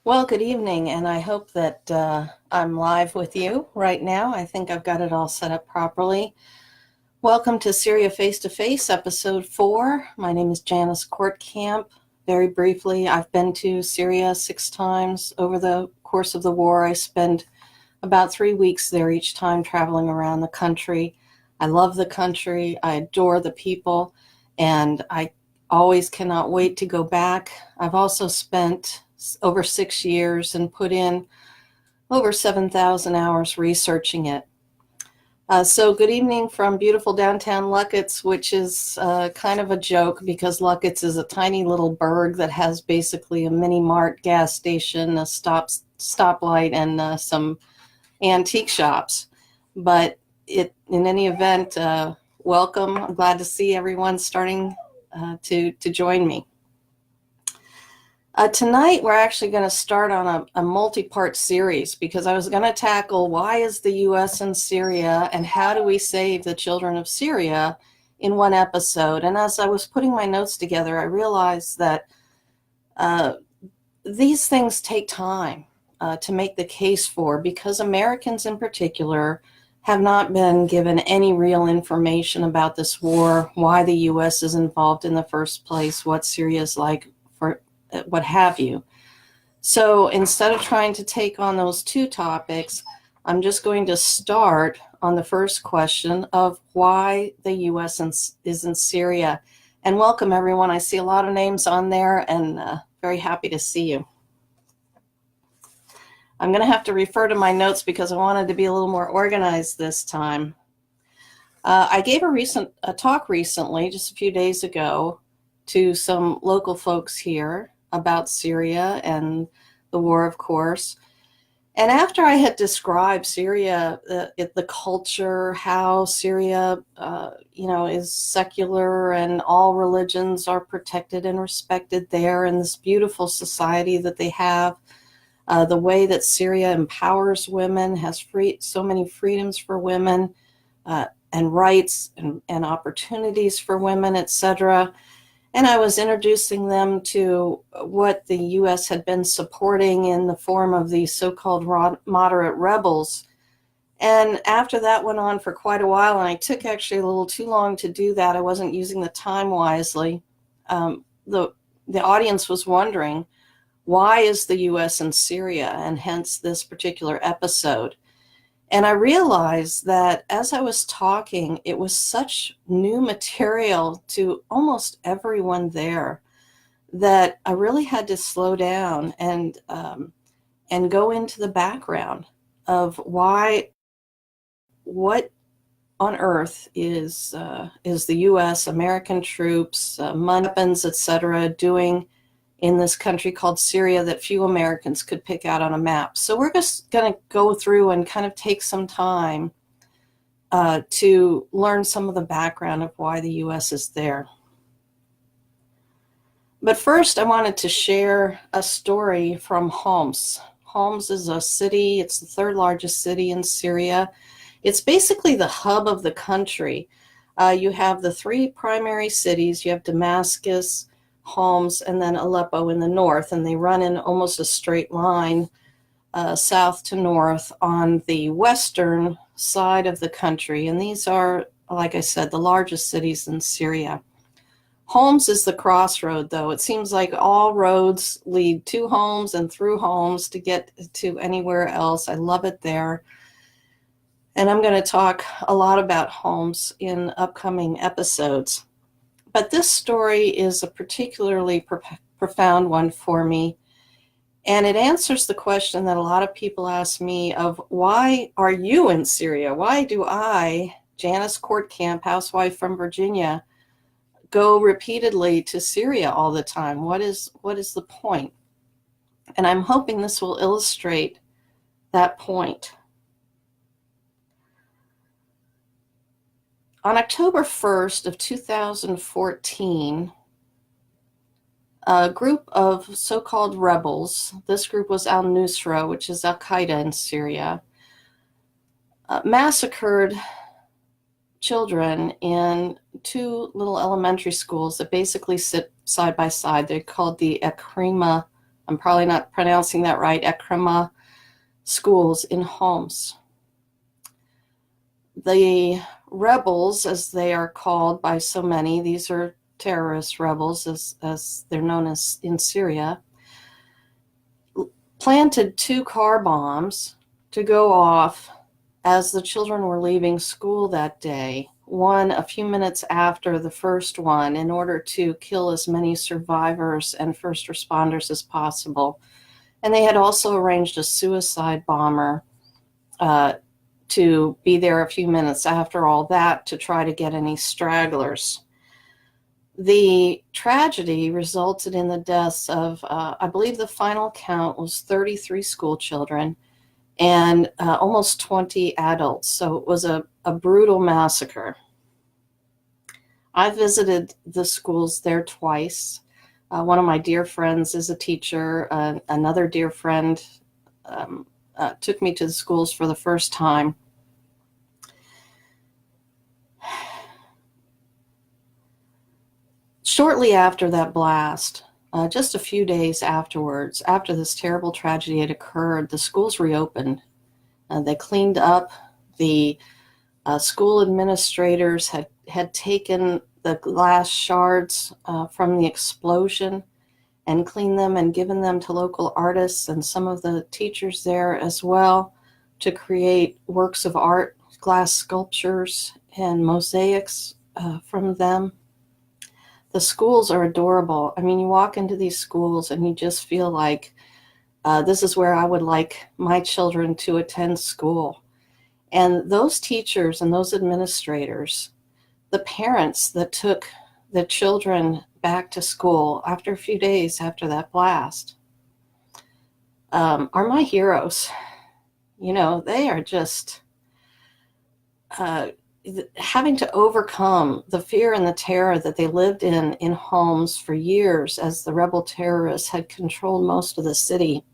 Well, good evening, and I hope that I'm live with you right now. I think I've got it all set up properly. Welcome to Syria Face to Face, Episode 4. My name is Janice Courtcamp. Very briefly, I've been to Syria 6 times over the course of the war. I spend about 3 weeks there each time traveling around the country. I love the country, I adore the people, and I always cannot wait to go back. I've also spent over 6 years and put in over 7,000 hours researching it. So good evening from beautiful downtown Lucketts, which is kind of a joke because Lucketts is a tiny little burg that has basically a mini mart, gas station, a stoplight, and some antique shops. But in any event, welcome. I'm glad to see everyone starting to join me. Tonight, we're actually going to start on a multi-part series because I was going to tackle why is the U.S. in Syria and how do we save the children of Syria in one episode. And as I was putting my notes together, I realized that these things take time to make the case for because Americans in particular have not been given any real information about this war, why the U.S. is involved in the first place, what Syria is like, for what have you. So instead of trying to take on those two topics, I'm just going to start on the first question of why the U.S. is in Syria. And welcome, everyone. I see a lot of names on there and very happy to see you. I'm going to have to refer to my notes because I wanted to be a little more organized this time. I gave a talk recently, just a few days ago, to some local folks here about Syria and the war, of course. And after I had described Syria, the culture, how Syria, is secular and all religions are protected and respected there, and this beautiful society that they have, the way that Syria empowers women, has so many freedoms for women, and rights and opportunities for women, etc. And I was introducing them to what the U.S. had been supporting in the form of the so-called moderate rebels. And after that went on for quite a while, and I took actually a little too long to do that. I wasn't using the time wisely. The audience was wondering, why is the U.S. in Syria, and hence this particular episode? And I realized that as I was talking, it was such new material to almost everyone there that I really had to slow down and go into the background of what on earth is the U.S., American troops, weapons, etc., doing in this country called Syria that few Americans could pick out on a map. So we're just going to go through and kind of take some time to learn some of the background of why the U.S. is there. But first, I wanted to share a story from Homs. Homs is a city, it's the third largest city in Syria. It's basically the hub of the country. You have the three primary cities. You have Damascus, Homs, and then Aleppo in the north, and they run in almost a straight line south to north on the western side of the country. And these are, like I said, the largest cities in Syria. Homs is the crossroad, though. It seems like all roads lead to Homs and through Homs to get to anywhere else. I love it there. And I'm going to talk a lot about Homs in upcoming episodes. But this story is a particularly profound one for me, and it answers the question that a lot of people ask me of why are you in Syria? Why do I, Janice Courtcamp, housewife from Virginia, go repeatedly to Syria all the time? What is the point? And I'm hoping this will illustrate that point. On October 1st of 2014, a group of so-called rebels, this group was al-Nusra, which is al-Qaeda in Syria, massacred children in two little elementary schools that basically sit side by side. They're called the Ekrima I'm probably not pronouncing that right, Ekrema schools in Homs. The rebels, as they are called by so many, these are terrorist rebels, as they're known as in Syria, planted 2 car bombs to go off as the children were leaving school that day, one a few minutes after the first one, in order to kill as many survivors and first responders as possible. And they had also arranged a suicide bomber to be there a few minutes after all that to try to get any stragglers. The tragedy resulted in the deaths of, I believe the final count was 33 school children and almost 20 adults. So it was a brutal massacre. I visited the schools there twice. One of my dear friends is a teacher. Another dear friend took me to the schools for the first time. Shortly after that blast, just a few days afterwards, after this terrible tragedy had occurred, the schools reopened. They cleaned up. The school administrators had taken the glass shards from the explosion and cleaned them and given them to local artists and some of the teachers there as well to create works of art, glass sculptures and mosaics from them. The schools are adorable. I mean, you walk into these schools and you just feel like this is where I would like my children to attend school. And those teachers and those administrators, the parents that took the children back to school after a few days after that blast, are my heroes. You know, they are just having to overcome the fear and the terror that they lived in homes for years as the rebel terrorists had controlled most of the city.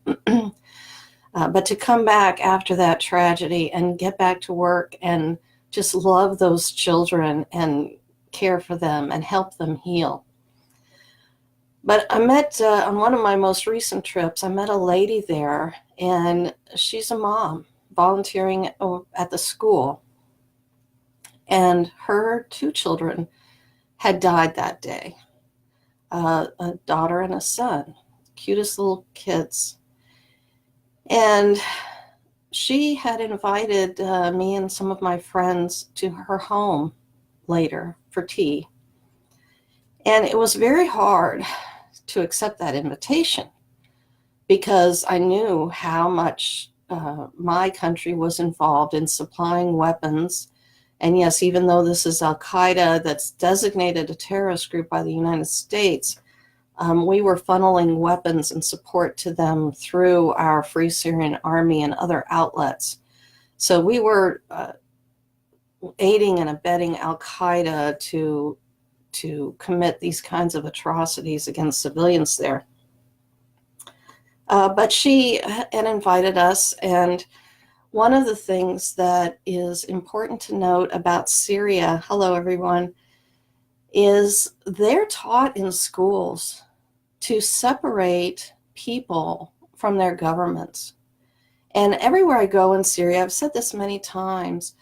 But to come back after that tragedy and get back to work and just love those children and care for them and help them heal. But I met, on one of my most recent trips, I met a lady there, and she's a mom volunteering at the school. And her 2 children had died that day, a daughter and a son, cutest little kids. And she had invited me and some of my friends to her home later for tea. And it was very hard to accept that invitation because I knew how much my country was involved in supplying weapons. And yes, even though this is Al-Qaeda that's designated a terrorist group by the United States, we were funneling weapons and support to them through our Free Syrian Army and other outlets. So we were aiding and abetting Al-Qaeda to commit these kinds of atrocities against civilians there. But she had invited us, and one of the things that is important to note about Syria, hello everyone, is they're taught in schools to separate people from their governments. And everywhere I go in Syria, I've said this many times,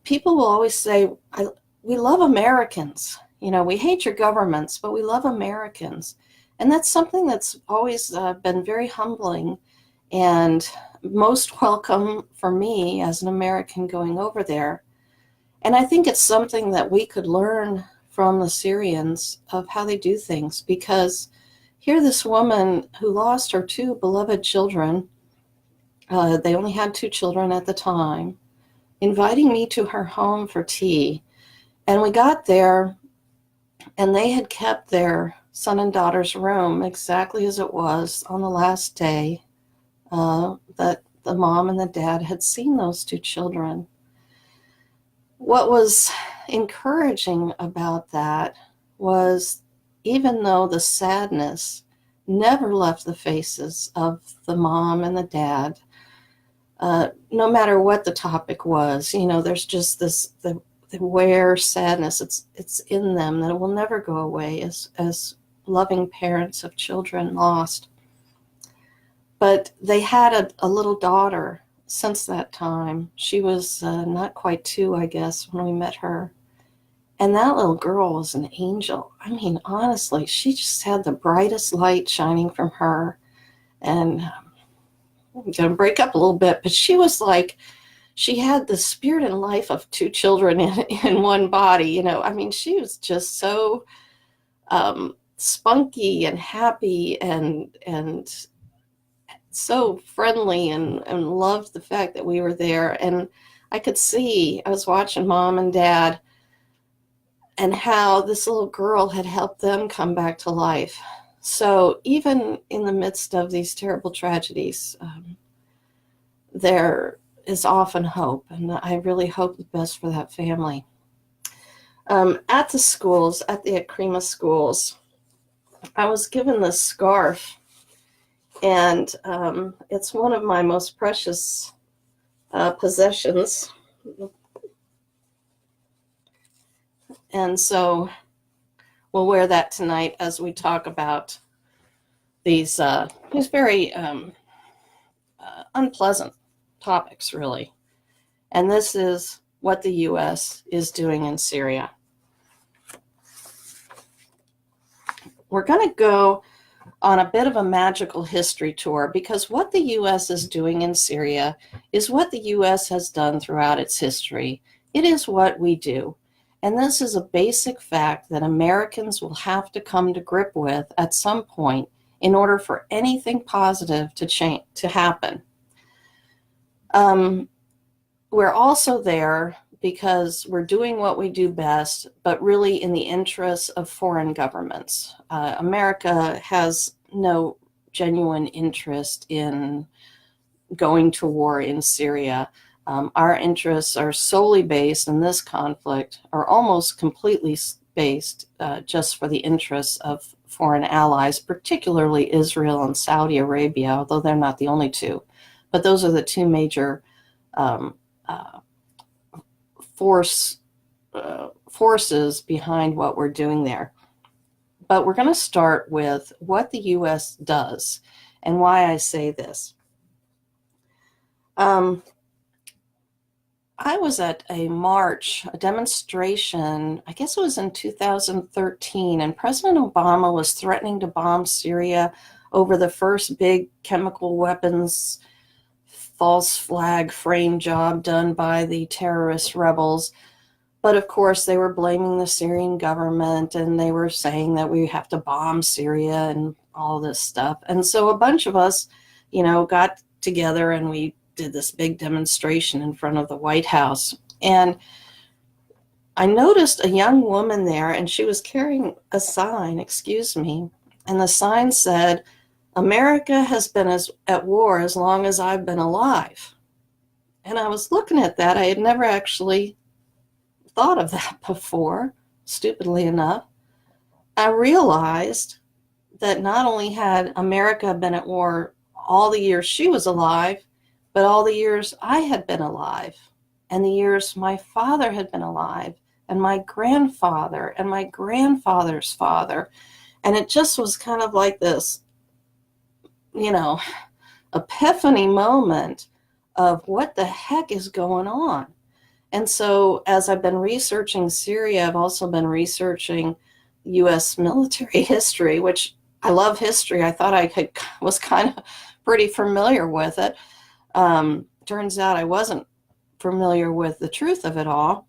people will always say, we love Americans. You know, we hate your governments, but we love Americans. And that's something that's always been very humbling and most welcome for me as an American going over there. And I think it's something that we could learn from the Syrians of how they do things, because here this woman who lost her 2 beloved children, they only had 2 children at the time, inviting me to her home for tea. And we got there and they had kept their son and daughter's room exactly as it was on the last day that the mom and the dad had seen those 2 children. What was encouraging about that was, even though the sadness never left the faces of the mom and the dad, no matter what the topic was, you know, there's just this the aware sadness. It's in them that it will never go away as loving parents of children lost. But they had a little daughter since that time. She was not quite 2, I guess, when we met her. And that little girl was an angel. I mean, honestly, she just had the brightest light shining from her. And I'm going to break up a little bit, but she was like, she had the spirit and life of 2 children in one body. You know, I mean, she was just so spunky and happy and so friendly and loved the fact that we were there. And I could see, I was watching Mom and Dad and how this little girl had helped them come back to life. So even in the midst of these terrible tragedies, there is often hope. And I really hope the best for that family. At the schools, at the Akrima schools, I was given this scarf. And it's one of my most precious possessions. And so we'll wear that tonight as we talk about these very unpleasant topics, really. And this is what the U.S. is doing in Syria. We're going to go on a bit of a magical history tour, because what the U.S. is doing in Syria is what the U.S. has done throughout its history. It is what we do. And this is a basic fact that Americans will have to come to grip with at some point in order for anything positive to happen. We're also there because we're doing what we do best, but really in the interests of foreign governments. America has no genuine interest in going to war in Syria. Our interests are solely based in this conflict, or almost completely based just for the interests of foreign allies, particularly Israel and Saudi Arabia, although they're not the only two. But those are the 2 major forces behind what we're doing there. But we're going to start with what the U.S. does and why I say this. I was at a demonstration, I guess it was in 2013, and President Obama was threatening to bomb Syria over the first big chemical weapons false flag frame job done by the terrorist rebels. But of course, they were blaming the Syrian government, and they were saying that we have to bomb Syria and all this stuff. And so a bunch of us, got together and we did this big demonstration in front of the White House. And I noticed a young woman there, and she was carrying a sign, and the sign said, "America has been at war as long as I've been alive." And I was looking at that. I had never actually thought of that before, stupidly enough. I realized that not only had America been at war all the years she was alive, but all the years I had been alive, and the years my father had been alive, and my grandfather, and my grandfather's father. And it just was kind of like this, epiphany moment of what the heck is going on. And so as I've been researching Syria, I've also been researching U.S. military history, which I love history. I thought was kind of pretty familiar with it. Turns out I wasn't familiar with the truth of it all.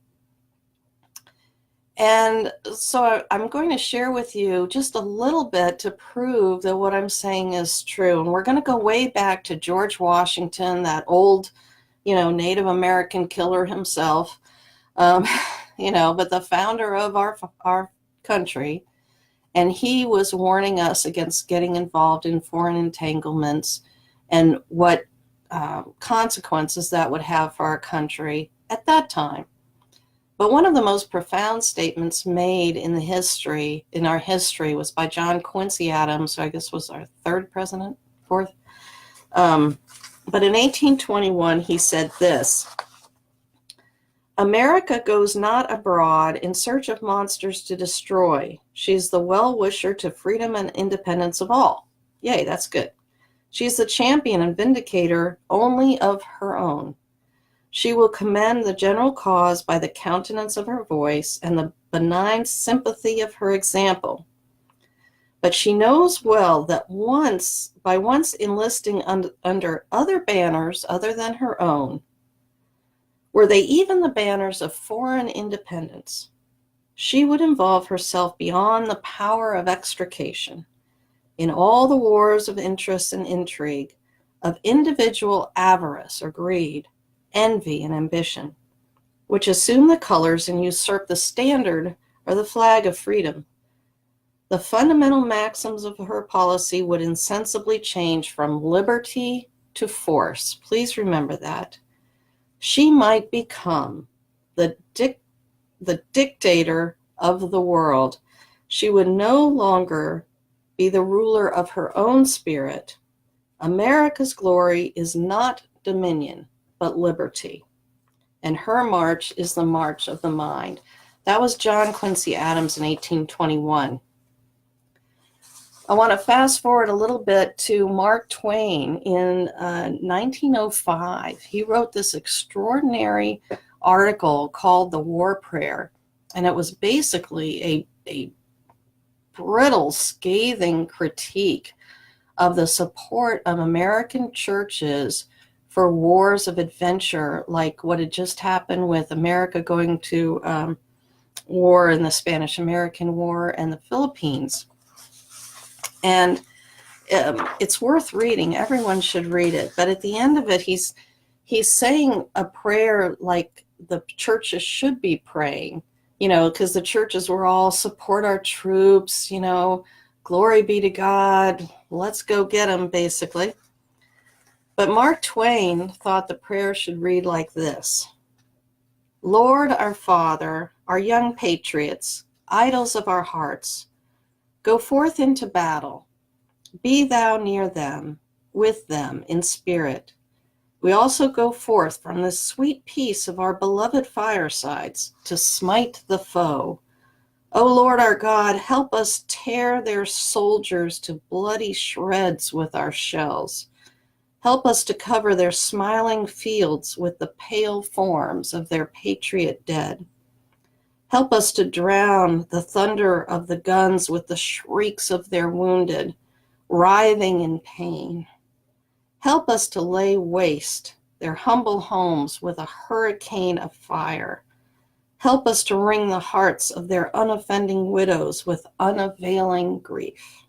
And so I'm going to share with you just a little bit to prove that what I'm saying is true. And we're going to go way back to George Washington, that old, Native American killer himself, but the founder of our country. And he was warning us against getting involved in foreign entanglements and what consequences that would have for our country at that time. But one of the most profound statements made in our history was by John Quincy Adams, who I guess was our 3rd president, 4th. But in 1821, he said this: "America goes not abroad in search of monsters to destroy. She is the well-wisher to freedom and independence of all." Yay, that's good. She is the champion and vindicator only of her own. She will commend the general cause by the countenance of her voice and the benign sympathy of her example. But she knows well that by once enlisting under other banners other than her own, were they even the banners of foreign independence, she would involve herself beyond the power of extrication in all the wars of interest and intrigue, of individual avarice or greed, envy and ambition, which assume the colors and usurp the standard or the flag of freedom. The fundamental maxims of her policy would insensibly change from liberty to force. Please remember that. She might become the dictator of the world. She would no longer be the ruler of her own spirit. America's glory is not dominion, but liberty. And her march is the march of the mind. That was John Quincy Adams in 1821. I want to fast forward a little bit to Mark Twain in 1905. He wrote this extraordinary article called The War Prayer, and it was basically a brittle, scathing critique of the support of American churches for wars of adventure, like what had just happened with America going to war in the Spanish-American War and the Philippines. And it's worth reading. Everyone should read it. But at the end of it, he's saying a prayer like the churches should be praying, because the churches were all support our troops, glory be to God, let's go get them, basically. But Mark Twain thought the prayer should read like this: Lord, our Father, our young patriots, idols of our hearts, go forth into battle. Be thou near them, with them in spirit. We also go forth from the sweet peace of our beloved firesides to smite the foe. O Lord our God, help us tear their soldiers to bloody shreds with our shells. Help us to cover their smiling fields with the pale forms of their patriot dead. Help us to drown the thunder of the guns with the shrieks of their wounded, writhing in pain. Help us to lay waste their humble homes with a hurricane of fire. Help us to wring the hearts of their unoffending widows with unavailing grief.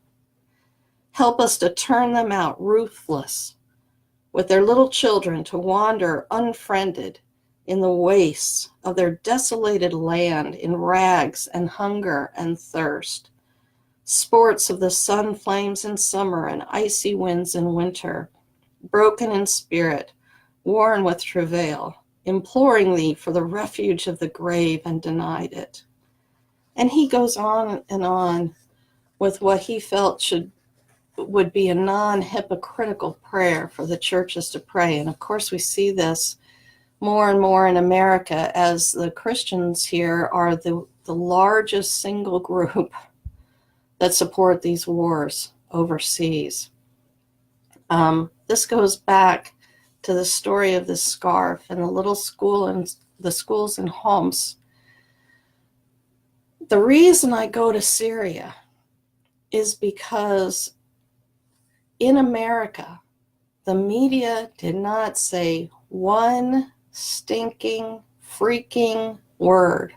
Help us to turn them out ruthless, with their little children to wander unfriended in the wastes of their desolated land in rags and hunger and thirst, sports of the sun flames in summer and icy winds in winter, broken in spirit, worn with travail, imploring thee for the refuge of the grave and denied it. And he goes on and on with what he felt would be a non-hypocritical prayer for the churches to pray. And of course we see this more and more in America, as the Christians here are the largest single group that support these wars overseas. This goes back to the story of this scarf and the little school and the schools in Homs. The reason I go to Syria is because in America, the media did not say one stinking, freaking word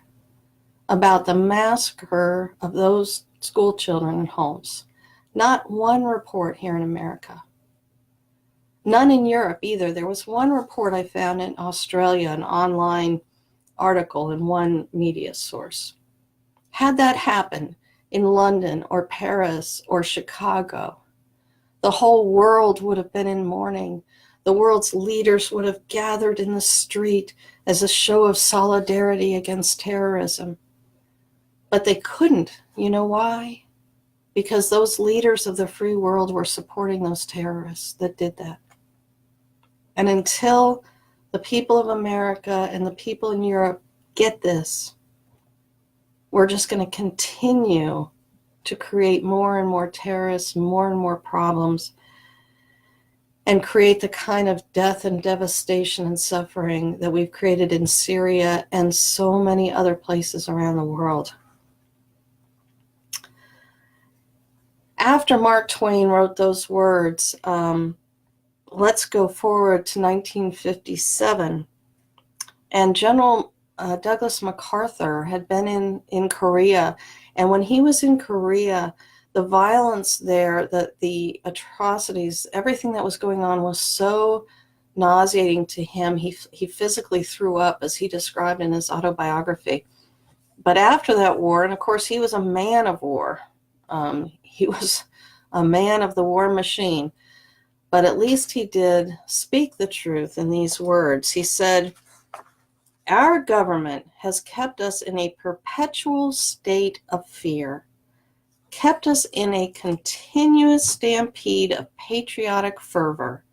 about the massacre of those school children in Homs. Not one report here in America. None in Europe either. There was one report I found in Australia, an online article in one media source. Had that happened in London or Paris or Chicago, the whole world would have been in mourning. The world's leaders would have gathered in the street as a show of solidarity against terrorism. But they couldn't. You know why? Because those leaders of the free world were supporting those terrorists that did that. And until the people of America and the people in Europe get this, we're just going to continue to create more and more terrorists, more and more problems. and create the kind of death and devastation and suffering that we've created in Syria and so many other places around the world. After Mark Twain wrote those words, let's go forward to 1957. And General Douglas MacArthur had been in Korea. And when he was in Korea, the violence there, the atrocities, everything that was going on was so nauseating to him. He physically threw up, as he described in his autobiography. But after that war, and of course he was a man of war, he was a man of the war machine, but at least he did speak the truth in these words. He said, "Our government has kept us in a perpetual state of fear, kept us in a continuous stampede of patriotic fervor,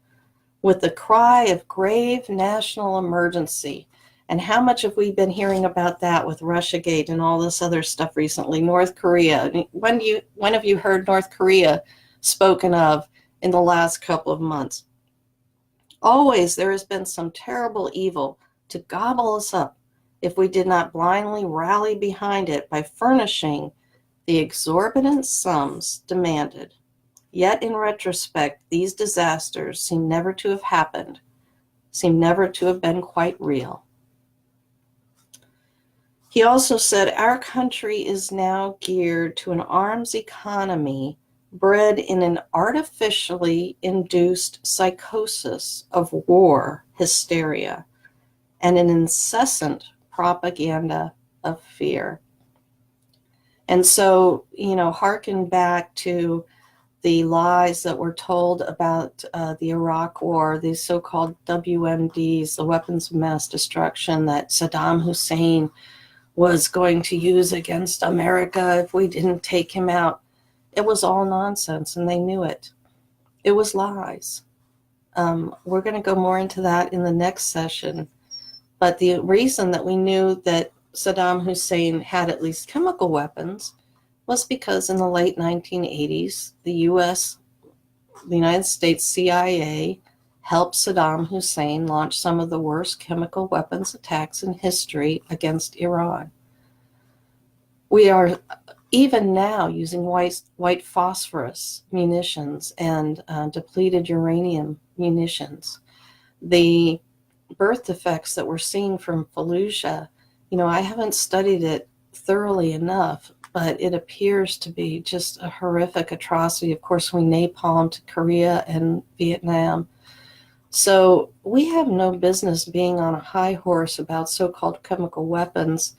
with the cry of grave national emergency." And how much have we been hearing about that with Russiagate and all this other stuff recently? North Korea. When have you heard North Korea spoken of in the last couple of months? Always there has been some terrible evil to gobble us up if we did not blindly rally behind it by furnishing the exorbitant sums demanded. Yet in retrospect, these disasters seem never to have happened, seem never to have been quite real. He also said, "Our country is now geared to an arms economy bred in an artificially induced psychosis of war hysteria and an incessant propaganda of fear." And so, hearken back to the lies that were told about the Iraq War, these so-called WMDs, the weapons of mass destruction that Saddam Hussein was going to use against America if we didn't take him out. It was all nonsense, and they knew it. It was lies. We're going to go more into that in the next session. But the reason that we knew that Saddam Hussein had at least chemical weapons was because in the late 1980s, the United States CIA helped Saddam Hussein launch some of the worst chemical weapons attacks in history against Iran. We are even now using white phosphorus munitions and depleted uranium munitions. The birth defects that we're seeing from Fallujah, I haven't studied it thoroughly enough, but it appears to be just a horrific atrocity. Of course, we napalmed Korea and Vietnam. So we have no business being on a high horse about so-called chemical weapons,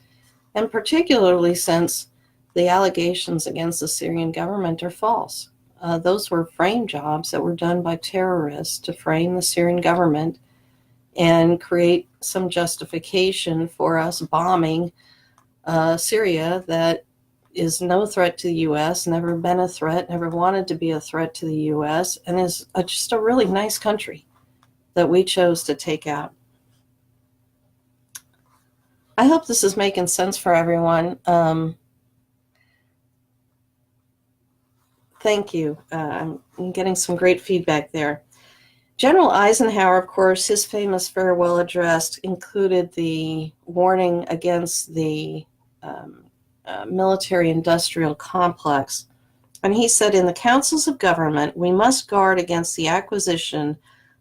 and particularly since the allegations against the Syrian government are false. Those were frame jobs that were done by terrorists to frame the Syrian government and create some justification for us bombing Syria that is no threat to the U.S., never been a threat, never wanted to be a threat to the U.S., and is just a really nice country that we chose to take out. I hope this is making sense for everyone. Thank you. I'm getting some great feedback there. General Eisenhower, of course, his famous farewell address included the warning against the military-industrial complex. And he said, "In the councils of government, we must guard against the acquisition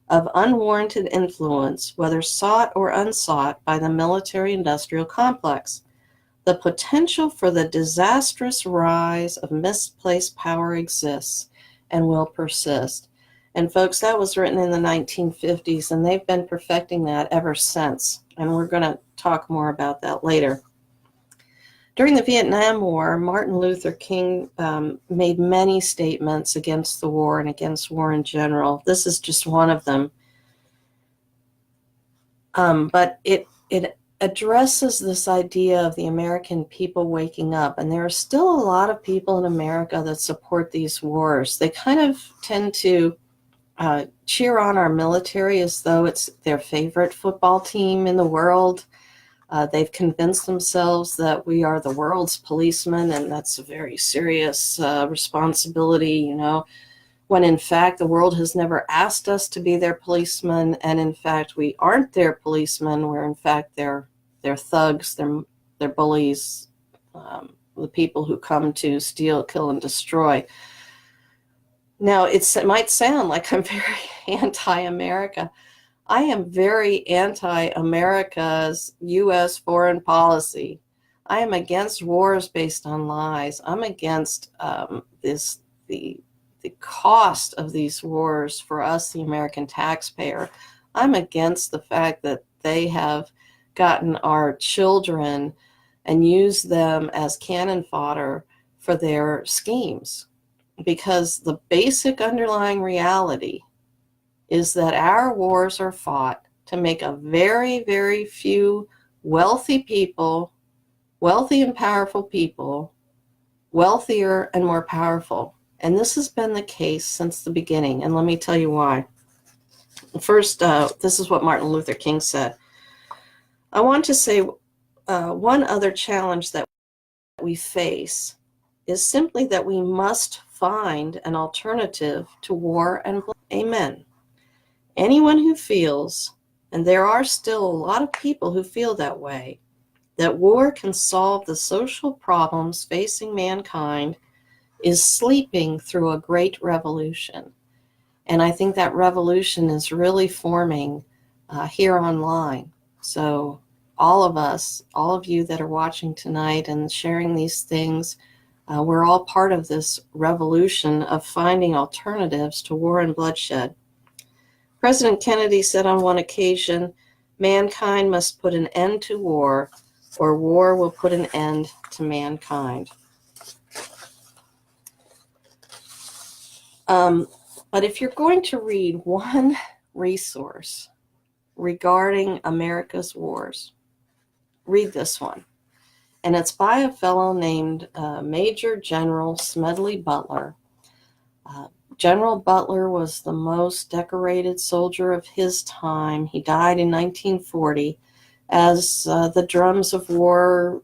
of unwarranted influence, whether sought or unsought, by the military-industrial complex. The potential for the disastrous rise of misplaced power exists and will persist." And folks, that was written in the 1950s, and they've been perfecting that ever since. And we're going to talk more about that later. During the Vietnam War, Martin Luther King made many statements against the war and against war in general. This is just one of them. But it addresses this idea of the American people waking up. And there are still a lot of people in America that support these wars. They kind of tend to cheer on our military as though it's their favorite football team in the world. They've convinced themselves that we are the world's policemen, and that's a very serious responsibility. when in fact the world has never asked us to be their policemen, and in fact we aren't their policemen. We're in fact their thugs, their bullies, the people who come to steal, kill, and destroy. Now, it might sound like I'm very anti-America. I am very anti-America's U.S. foreign policy. I am against wars based on lies. I'm against the cost of these wars for us, the American taxpayer. I'm against the fact that they have gotten our children and used them as cannon fodder for their schemes. Because the basic underlying reality is that our wars are fought to make a very, very few wealthy people, wealthy and powerful people, wealthier and more powerful. And this has been the case since the beginning. And let me tell you why. First, this is what Martin Luther King said. I want to say one other challenge that we face is simply that we must find an alternative to war and blood. Amen. Anyone who feels, and there are still a lot of people who feel that way, that war can solve the social problems facing mankind is sleeping through a great revolution. And I think that revolution is really forming here online. So all of us, all of you that are watching tonight and sharing these things, we're all part of this revolution of finding alternatives to war and bloodshed. President Kennedy said on one occasion, mankind must put an end to war, or war will put an end to mankind. But if you're going to read one resource regarding America's wars, read this one. And it's by a fellow named Major General Smedley Butler. General Butler was the most decorated soldier of his time. He died in 1940 as the drums of war,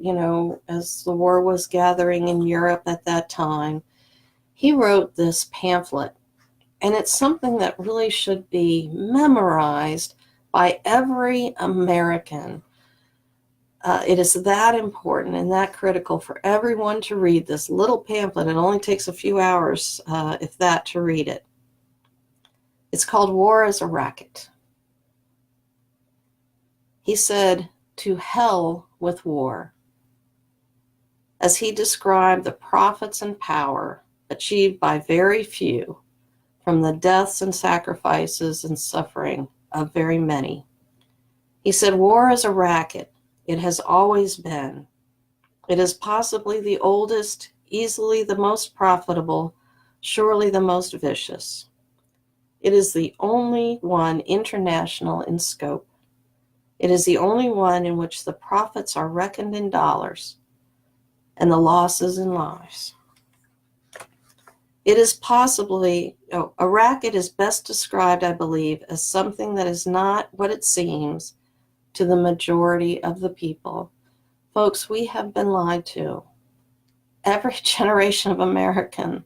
as the war was gathering in Europe at that time. He wrote this pamphlet, and it's something that really should be memorized by every American. It is that important and that critical for everyone to read this little pamphlet. It only takes a few hours, if that, to read it. It's called War as a Racket. He said, "To hell with war," as he described the profits and power achieved by very few from the deaths and sacrifices and suffering of very many. He said, "War is a racket. It has always been. It is possibly the oldest, easily the most profitable, surely the most vicious. It is the only one international in scope. It is the only one in which the profits are reckoned in dollars and the losses in lives. It is possibly, a racket is best described, I believe, as something that is not what it seems to the majority of the people." Folks, we have been lied to. Every generation of American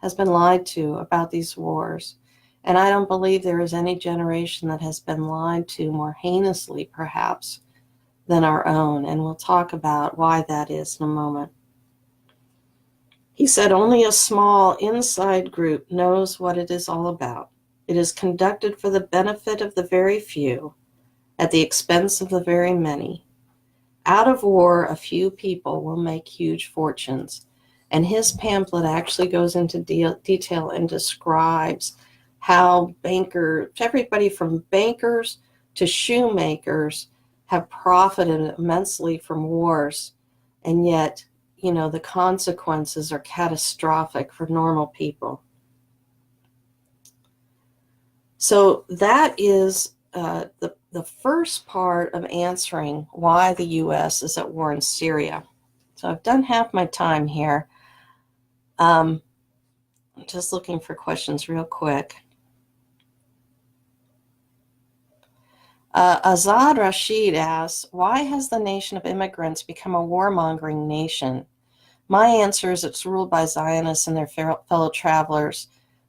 has been lied to about these wars. And I don't believe there is any generation that has been lied to more heinously, perhaps, than our own. And we'll talk about why that is in a moment. He said, "Only a small inside group knows what it is all about. It is conducted for the benefit of the very few, at the expense of the very many. Out of war, a few people will make huge fortunes." And his pamphlet actually goes into detail and describes how everybody from bankers to shoemakers have profited immensely from wars. And yet, the consequences are catastrophic for normal people. So that is the first part of answering why the U.S. is at war in Syria. So I've done half my time here. I'm just looking for questions real quick. Azad Rashid asks, "Why has the nation of immigrants become a warmongering nation?" My answer is it's ruled by Zionists and their fellow travelers.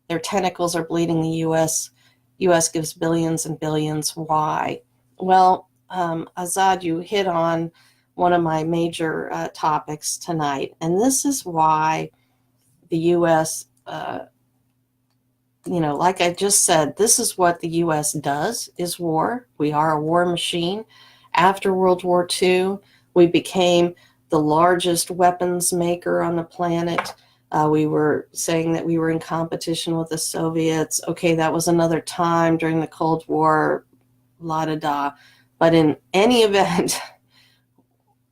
their tentacles are bleeding the U.S. U.S. gives billions and billions. Why? Well, Azad, you hit on one of my major topics tonight, and this is why the U.S., like I just said, this is what the U.S. does, is war. We are a war machine. After World War II, we became the largest weapons maker on the planet. We were saying that we were in competition with the Soviets. Okay, that was another time during the Cold War, la-da-da. But in any event,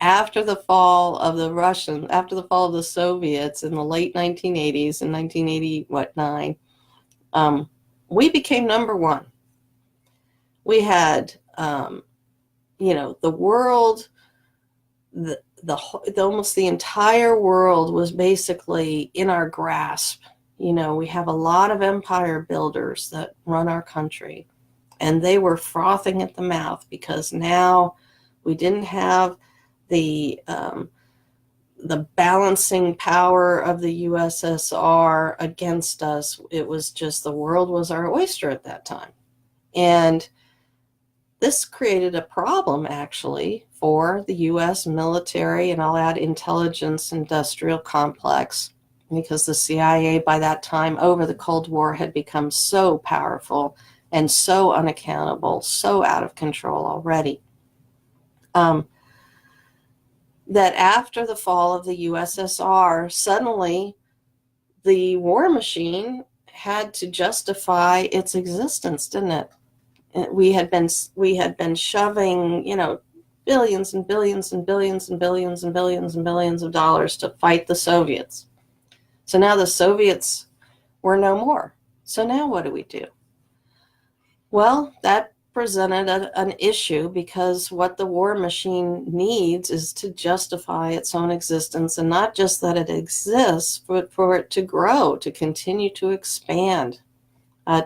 after the fall of the Soviets in the late 1980s, in 1989, we became number one. We had, the world, almost the entire world was basically in our grasp. We have a lot of empire builders that run our country, and they were frothing at the mouth because now we didn't have the balancing power of the USSR against us. It was just the world was our oyster at that time. And this created a problem, actually, for the U.S. military, and I'll add intelligence industrial complex, because the CIA by that time, over the Cold War, had become so powerful and so unaccountable, so out of control already, that after the fall of the USSR, suddenly the war machine had to justify its existence, didn't it? We had been shoving, billions and billions and billions and billions and billions and billions of dollars to fight the Soviets. So now the Soviets were no more. So now what do we do? Well, that presented an issue, because what the war machine needs is to justify its own existence, and not just that it exists, but for it to grow, to continue to expand.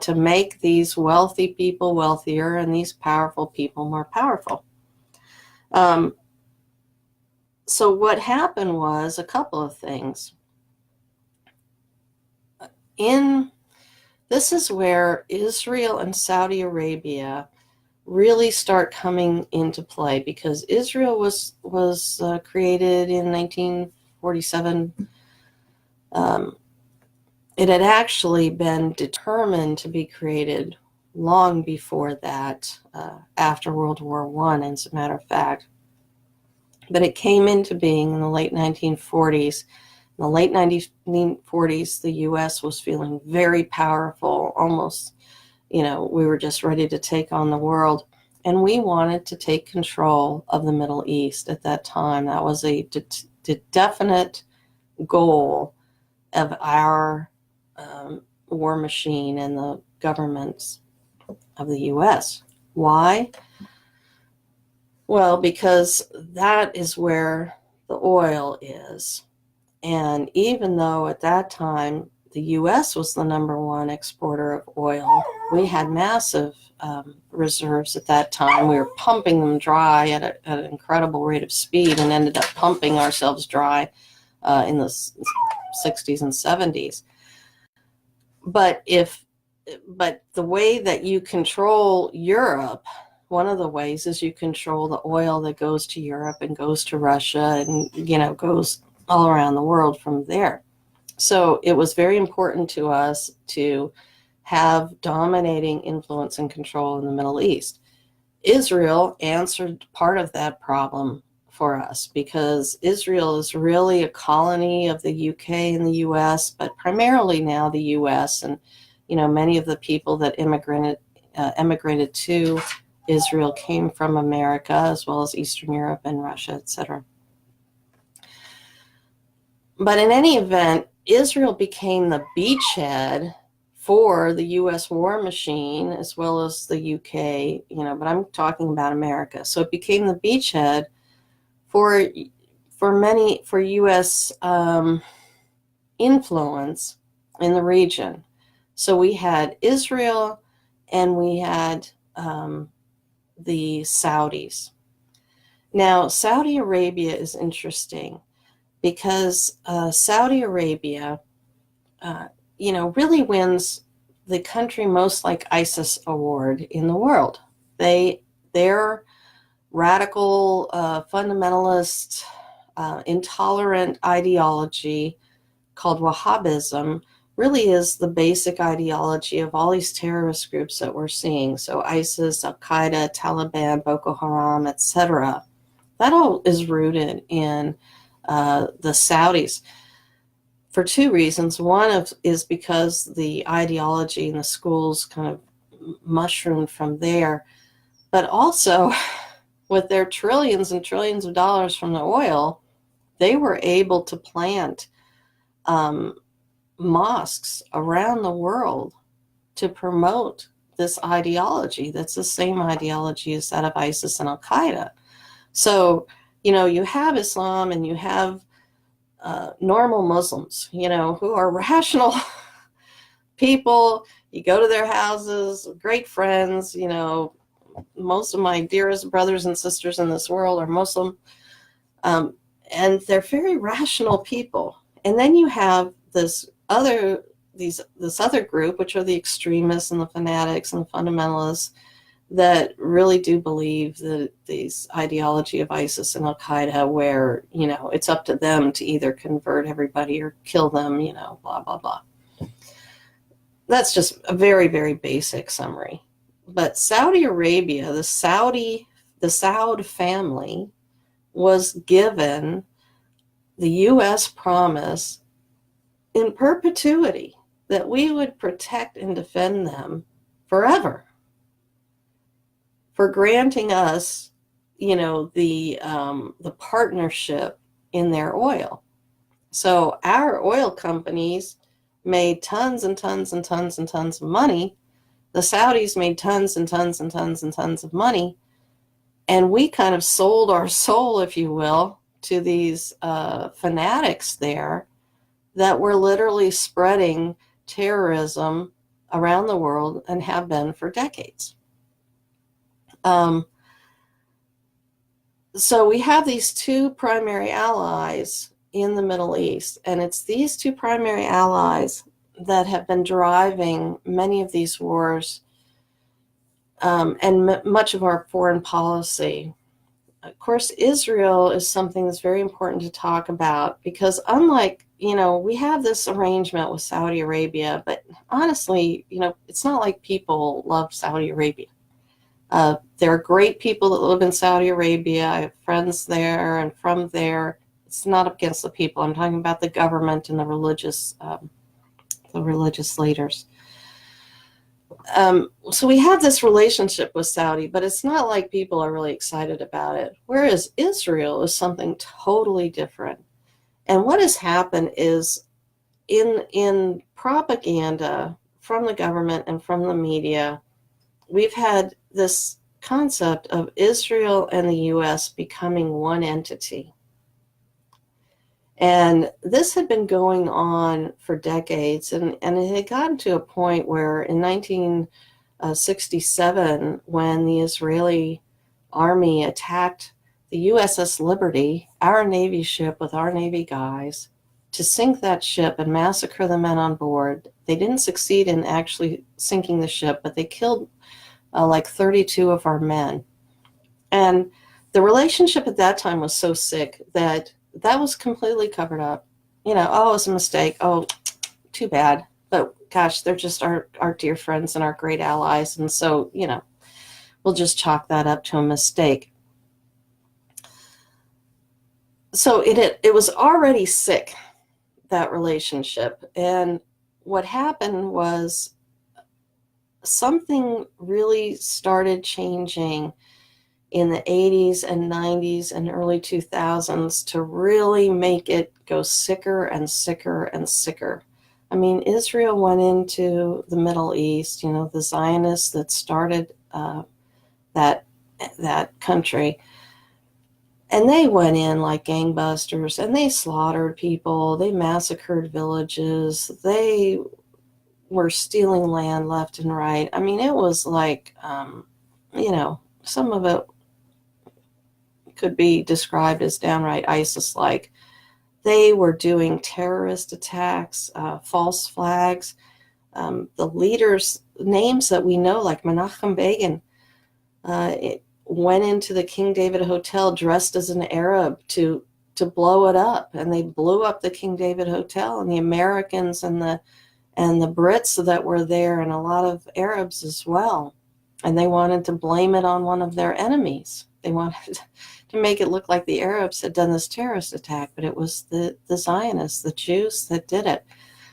To make these wealthy people wealthier and these powerful people more powerful. So what happened was a couple of things. This is where Israel and Saudi Arabia really start coming into play, because Israel was created in 1947. It had actually been determined to be created long before that, after World War I, as a matter of fact. But it came into being in the late 1940s. In the late 1940s, the U.S. was feeling very powerful, almost, we were just ready to take on the world. And we wanted to take control of the Middle East at that time. That was a definite goal of our war machine and the governments of the U.S. Why? Well, because that is where the oil is. And even though at that time the U.S. was the number one exporter of oil, we had massive reserves at that time. We were pumping them dry at an incredible rate of speed, and ended up pumping ourselves dry in the 60s and 70s. But the way that you control Europe, one of the ways is you control the oil that goes to Europe and goes to Russia and, goes all around the world from there. So it was very important to us to have dominating influence and control in the Middle East. Israel answered part of that problem for us, because Israel is really a colony of the UK and the US, but primarily now the US. And, many of the people that emigrated to Israel came from America, as well as Eastern Europe and Russia, etc. But in any event, Israel became the beachhead for the U.S. war machine, as well as the UK, but I'm talking about America. So it became the beachhead for U.S. influence in the region. So we had Israel, and we had the Saudis. Now, Saudi Arabia is interesting, because Saudi Arabia, really wins the country most like ISIS award in the world. Their radical, fundamentalist, intolerant ideology called Wahhabism really is the basic ideology of all these terrorist groups that we're seeing. So ISIS, Al-Qaeda, Taliban, Boko Haram, etc. That all is rooted in the Saudis for two reasons. One is because the ideology in the schools kind of mushroomed from there, but also with their trillions and trillions of dollars from the oil, they were able to plant mosques around the world to promote this ideology that's the same ideology as that of ISIS and Al-Qaeda. So, you have Islam and you have normal Muslims, who are rational people. You go to their houses, great friends. Most of my dearest brothers and sisters in this world are Muslim, and they're very rational people. And then you have this other group, which are the extremists and the fanatics and the fundamentalists, that really do believe that these ideology of ISIS and Al-Qaeda, where, it's up to them to either convert everybody or kill them, blah, blah, blah. That's just a very, very basic summary. But Saudi Arabia, the Saud family, was given the U.S. promise in perpetuity that we would protect and defend them forever, for granting us, the partnership in their oil. So our oil companies made tons and tons and tons and tons of money. The Saudis made tons and tons and tons and tons of money. And we kind of sold our soul, if you will, to these fanatics there that were literally spreading terrorism around the world and have been for decades. So we have these two primary allies in the Middle East, and it's these two primary allies that have been driving many of these wars, and much of our foreign policy. Of course, Israel is something that's very important to talk about, because unlike, we have this arrangement with Saudi Arabia, but honestly, it's not like people love Saudi Arabia. There are great people that live in Saudi Arabia. I have friends there and from there. It's not against the people. I'm talking about the government and the religious leaders. So we have this relationship with Saudi, but it's not like people are really excited about it. Whereas Israel is something totally different. And what has happened is in propaganda from the government and from the media, we've had this concept of Israel and the U.S. becoming one entity. And this had been going on for decades, and it had gotten to a point where in 1967, when the Israeli army attacked the USS Liberty, our Navy ship with our Navy guys, to sink that ship and massacre the men on board. They didn't succeed in actually sinking the ship, but they killed like 32 of our men. And the relationship at that time was so sick that was completely covered up. Oh, it was a mistake. Oh, too bad. But gosh, they're just our dear friends and our great allies. And so, we'll just chalk that up to a mistake. So it was already sick, that relationship. And what happened was something really started changing in the 80s and 90s and early 2000s to really make it go sicker and sicker and sicker. I mean, Israel went into the Middle East, the Zionists that started that country, and they went in like gangbusters, and they slaughtered people, they massacred villages, they were stealing land left and right. I mean, it was like, some of it could be described as downright ISIS-like. They were doing terrorist attacks, false flags. The leaders' names that we know, like Menachem Begin, it went into the King David Hotel dressed as an Arab to blow it up, and they blew up the King David Hotel. And the Americans and the Brits that were there, and a lot of Arabs as well. And they wanted to blame it on one of their enemies. They wanted to make it look like the Arabs had done this terrorist attack, but it was the Zionists, the Jews, that did it.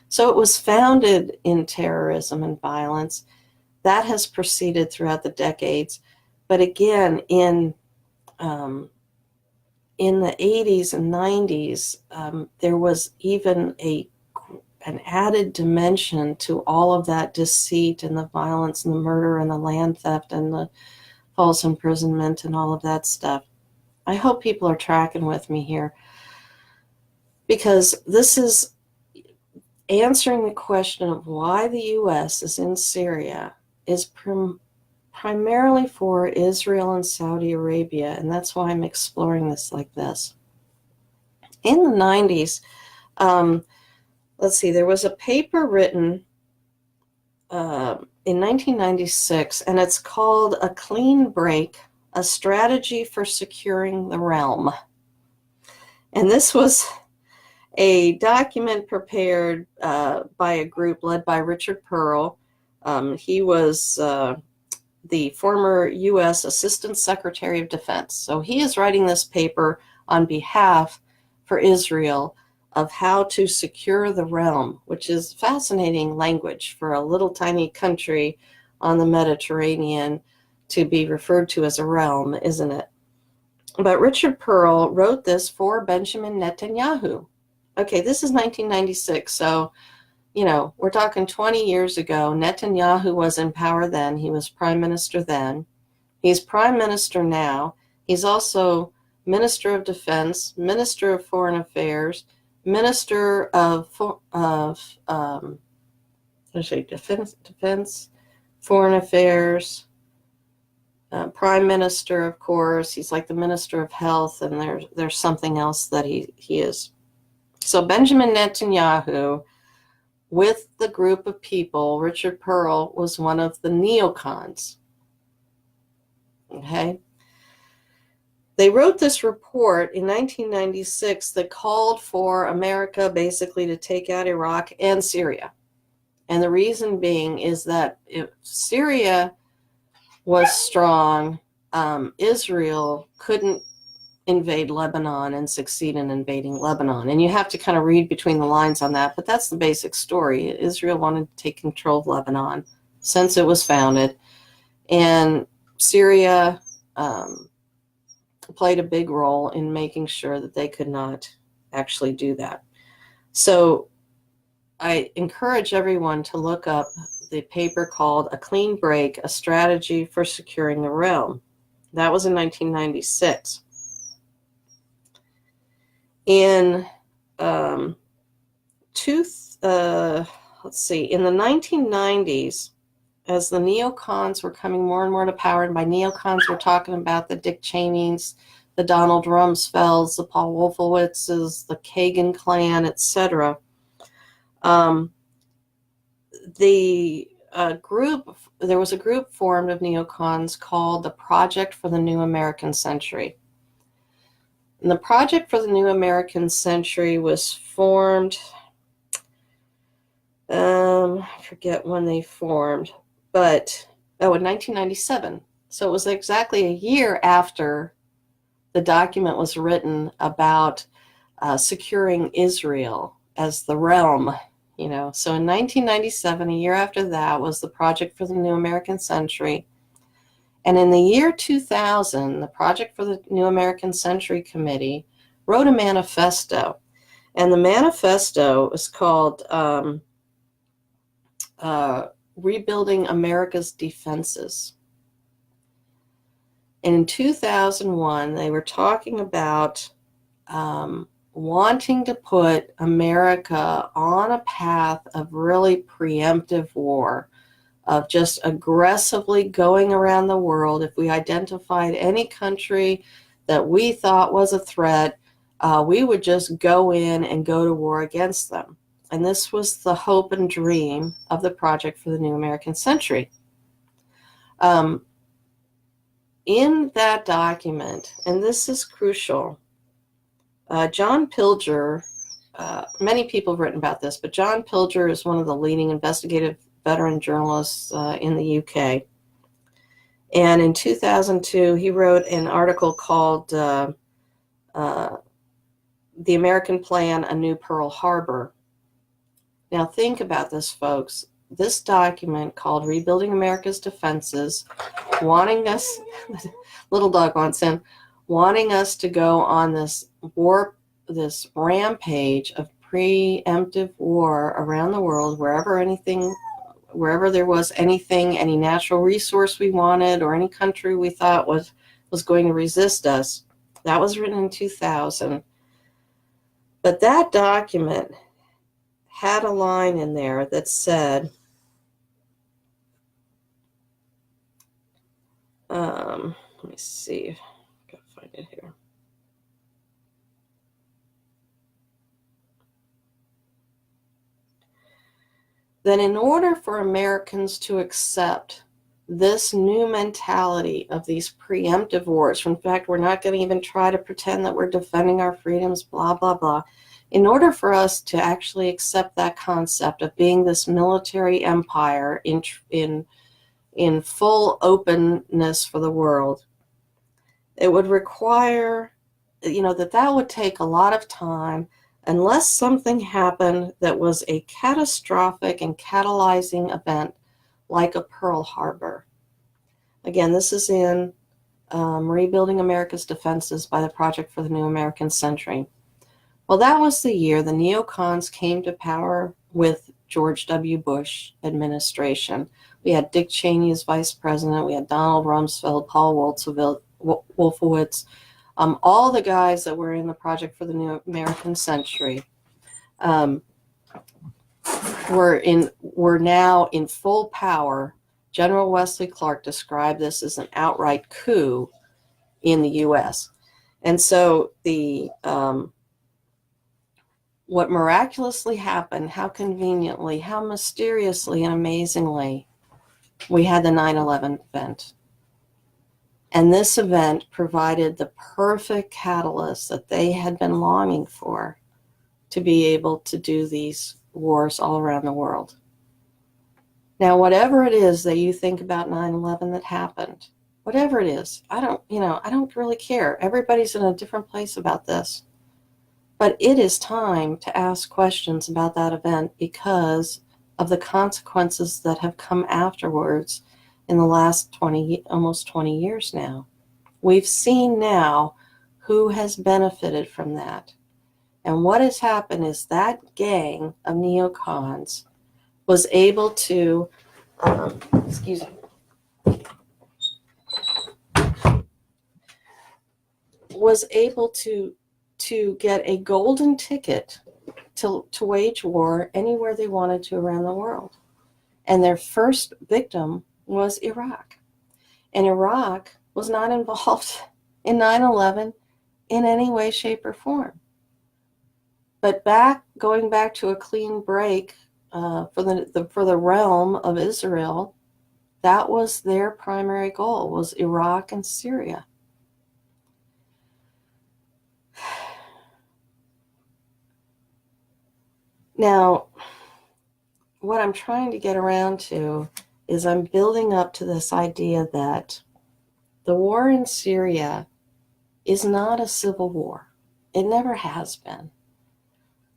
So it was founded in terrorism and violence. That has proceeded throughout the decades. But again, in the 80s and 90s, there was even an added dimension to all of that deceit and the violence and the murder and the land theft and the false imprisonment and all of that stuff. I hope people are tracking with me here, because this is answering the question of why the U.S. is in Syria is primarily for Israel and Saudi Arabia, and that's why I'm exploring this like this. In the 90s, let's see, there was a paper written in 1996, and it's called A Clean Break, A Strategy for Securing the Realm. And this was a document prepared by a group led by Richard Perle. He was the former U.S. Assistant Secretary of Defense. So he is writing this paper on behalf for Israel of how to secure the realm, which is fascinating language for a little tiny country on the Mediterranean to be referred to as a realm, isn't it? But Richard Perle wrote this for Benjamin Netanyahu. Okay, this is 1996, so, we're talking 20 years ago. Netanyahu was in power then. He was prime minister then. He's prime minister now. He's also minister of defense, minister of foreign affairs, minister of defense, foreign affairs, prime minister, of course. He's like the minister of health, and there's something else that he is. So Benjamin Netanyahu, with the group of people, Richard Perle was one of the neocons. Okay? They wrote this report in 1996 that called for America basically to take out Iraq and Syria. And the reason being is that if Syria was strong, Israel couldn't invade Lebanon and succeed in invading Lebanon. And you have to kind of read between the lines on that, but that's the basic story. Israel wanted to take control of Lebanon since it was founded. And Syria played a big role in making sure that they could not actually do that. So I encourage everyone to look up the paper called A Clean Break, A Strategy for Securing the Realm. That was in 1996. In in the 1990s, as the neocons were coming more and more to power, and by neocons we're talking about the Dick Cheneys, the Donald Rumsfelds, the Paul Wolfowitzes, the Kagan clan, etc. There was a group formed of neocons called the Project for the New American Century. And the Project for the New American Century was formed, I forget when they formed, but, in 1997. So it was exactly a year after the document was written about securing Israel as the realm, So in 1997, a year after that, was the Project for the New American Century. And in the year 2000, the Project for the New American Century Committee wrote a manifesto. And the manifesto is called Rebuilding America's Defenses. And in 2001, they were talking about wanting to put America on a path of really preemptive war, of just aggressively going around the world. If we identified any country that we thought was a threat, we would just go in and go to war against them. And this was the hope and dream of the Project for the New American Century. In that document, and this is crucial, John Pilger, many people have written about this, but John Pilger is one of the leading investigative veteran journalists in the UK. And in 2002, he wrote an article called The American Plan, A New Pearl Harbor. Now think about this, folks. This document called Rebuilding America's Defenses, wanting us, little dog wants in, wanting us to go on this this rampage of preemptive war around the world, wherever there was anything, any natural resource we wanted, or any country we thought was going to resist us. That was written in 2000. But that document had a line in there that said, let me see, I've got to find it here. That in order for Americans to accept this new mentality of these preemptive wars, in fact, we're not going to even try to pretend that we're defending our freedoms, blah, blah, blah. In order for us to actually accept that concept of being this military empire in full openness for the world, it would require, that would take a lot of time unless something happened that was a catastrophic and catalyzing event like a Pearl Harbor. Again, this is in Rebuilding America's Defenses by the Project for the New American Century. Well, that was the year the neocons came to power with George W. Bush administration. We had Dick Cheney as vice president. We had Donald Rumsfeld, Paul Wolfowitz, all the guys that were in the Project for the New American Century were now in full power. General Wesley Clark described this as an outright coup in the U.S. And so what miraculously happened, how conveniently, how mysteriously and amazingly, we had the 9/11 event. And this event provided the perfect catalyst that they had been longing for to be able to do these wars all around the world. Now, whatever it is that you think about 9/11 that happened, whatever it is, I don't really care. Everybody's in a different place about this. But it is time to ask questions about that event because of the consequences that have come afterwards in the last almost 20 years now. We've seen now who has benefited from that. And what has happened is that gang of neocons was able to, to get a golden ticket to wage war anywhere they wanted to around the world. And their first victim was Iraq. And Iraq was not involved in 9/11 in any way, shape, or form. But going back to a clean break for the realm of Israel, that was their primary goal, was Iraq and Syria. Now, what I'm trying to get around to is I'm building up to this idea that the war in Syria is not a civil war. It never has been.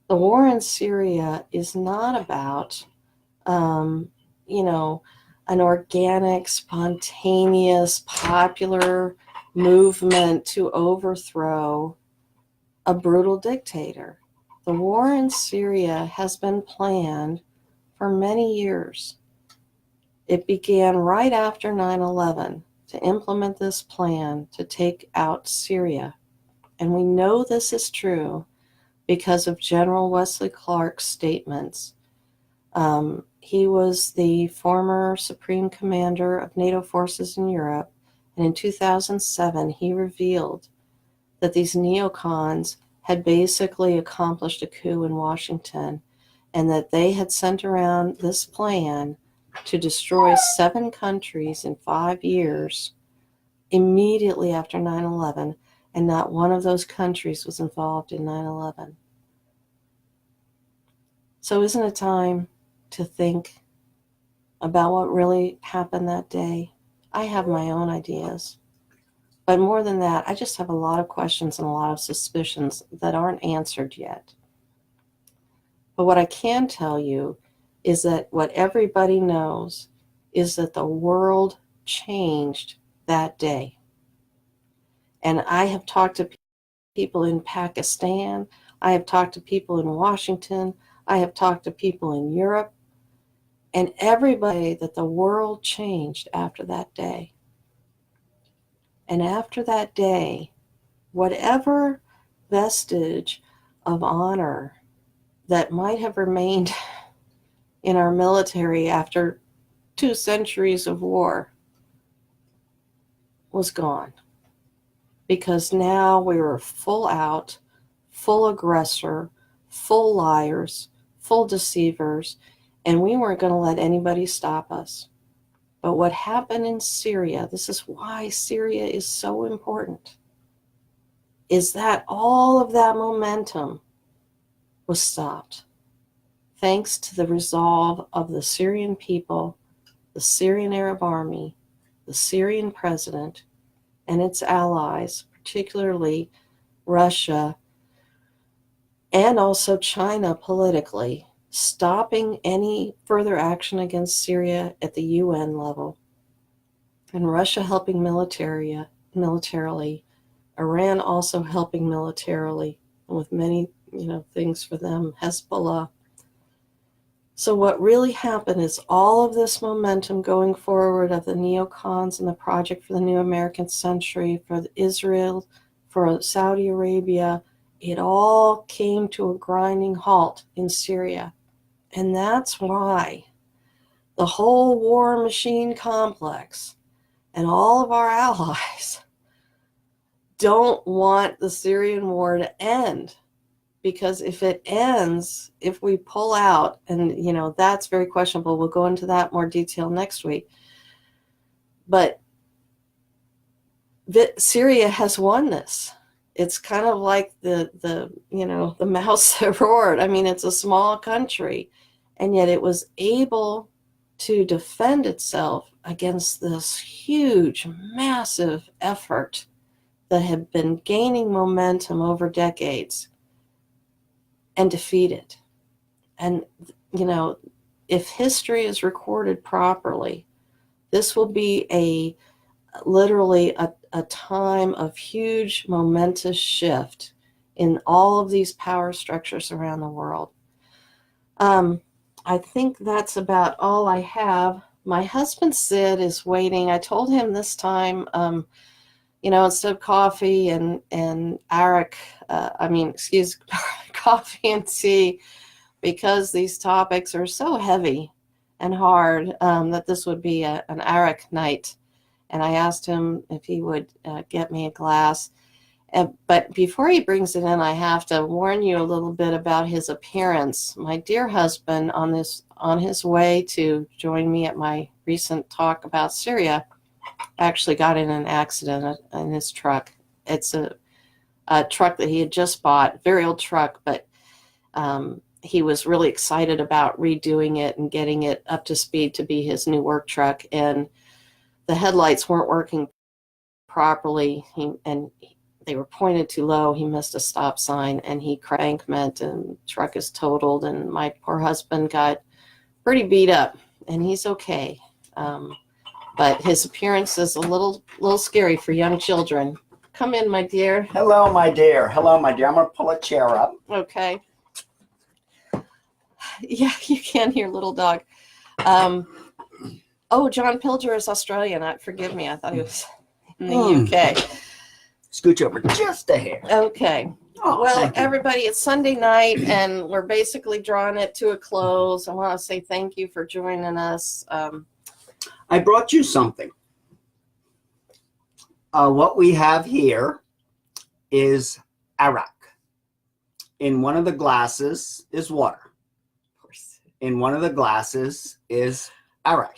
The war in Syria is not about, an organic, spontaneous, popular movement to overthrow a brutal dictator. The war in Syria has been planned for many years. It began right after 9/11 to implement this plan to take out Syria. And we know this is true because of General Wesley Clark's statements. He was the former Supreme Commander of NATO forces in Europe, and in 2007 he revealed that these neocons had basically accomplished a coup in Washington, and that they had sent around this plan to destroy 7 countries in 5 years immediately after 9/11, and not one of those countries was involved in 9/11. So isn't it time to think about what really happened that day? I have my own ideas. But more than that, I just have a lot of questions and a lot of suspicions that aren't answered yet. But what I can tell you is that what everybody knows is that the world changed that day. And I have talked to people in Pakistan, I have talked to people in Washington, I have talked to people in Europe, and everybody that the world changed after that day. And after that day, whatever vestige of honor that might have remained in our military after 2 centuries of war was gone. Because now we were full out, full aggressor, full liars, full deceivers, and we weren't going to let anybody stop us. But what happened in Syria, this is why Syria is so important, is that all of that momentum was stopped thanks to the resolve of the Syrian people, the Syrian Arab Army, the Syrian president, and its allies, particularly Russia, and also China politically, stopping any further action against Syria at the UN level, and Russia helping militarily, Iran also helping militarily with many things for them, Hezbollah. So what really happened is all of this momentum going forward of the neocons and the project for the new American century, for Israel, for Saudi Arabia, it all came to a grinding halt in Syria. And that's why the whole war machine complex and all of our allies don't want the Syrian war to end. Because if it ends, if we pull out, and that's very questionable, we'll go into that more detail next week. But Syria has oneness. It's kind of like the mouse that roared. I mean, it's a small country, and yet it was able to defend itself against this huge, massive effort that had been gaining momentum over decades, and defeat it. And, if history is recorded properly, this will be literally a time of huge momentous shift in all of these power structures around the world. I think that's about all I have. My husband Sid is waiting. I told him this time, instead of coffee and arak, coffee and tea, because these topics are so heavy and hard, that this would be an arak night. And I asked him if he would get me a glass. But before he brings it in, I have to warn you a little bit about his appearance. My dear husband, on his way to join me at my recent talk about Syria, actually got in an accident in his truck. It's a truck that he had just bought, very old truck, but he was really excited about redoing it and getting it up to speed to be his new work truck. And the headlights weren't working properly, and they were pointed too low. He missed a stop sign, and he crashed embankment, and truck is totaled. And my poor husband got pretty beat up, and he's okay. But his appearance is a little scary for young children. Come in, my dear. Hello, my dear. Hello, my dear. I'm going to pull a chair up. Okay. Yeah, you can hear little dog. John Pilger is Australian. Forgive me. I thought he was in the UK. Scooch over just a hair. Okay. Well, everybody, it's Sunday night, and we're basically drawing it to a close. I want to say thank you for joining us. I brought you something. What we have here is arak. In one of the glasses is water. Of course. In one of the glasses is arak.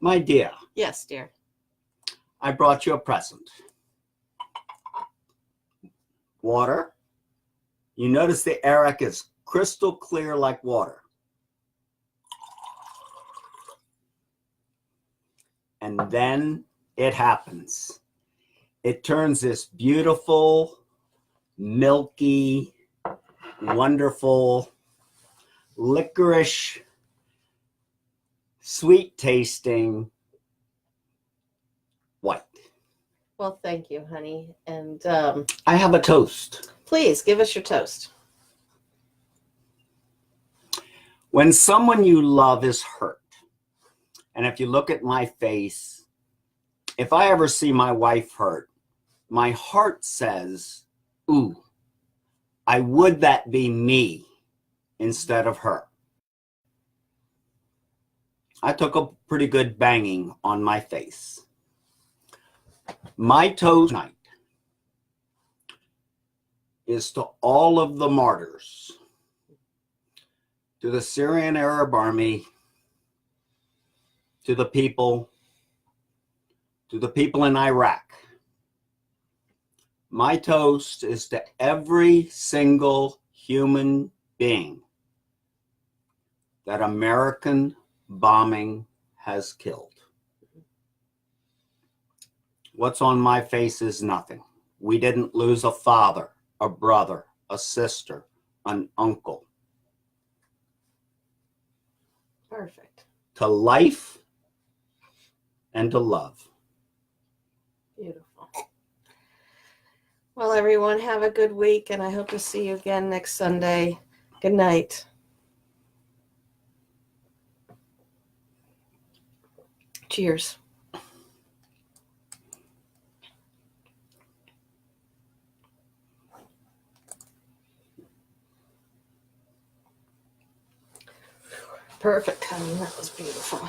My dear, Yes, dear. I brought you a present. Water. You notice the arak is crystal clear like water. And then it happens. It turns this beautiful, milky, wonderful, licorice, sweet tasting white. Well, thank you, honey. And I have a toast. please give us your toast. When someone you love is hurt, and if you look at my face, if I ever see my wife hurt, my heart says, ooh, I would that be me instead of her. I took a pretty good banging on my face. My toast tonight is to all of the martyrs, to the Syrian Arab army, to the people in Iraq. My toast is to every single human being that American bombing has killed. What's on my face is nothing. We didn't lose a father, a brother, a sister, an uncle. Perfect. To life and to love. Beautiful. Well, everyone, have a good week, and I hope to see you again next Sunday. Good night. Cheers. Perfect, honey. That was beautiful.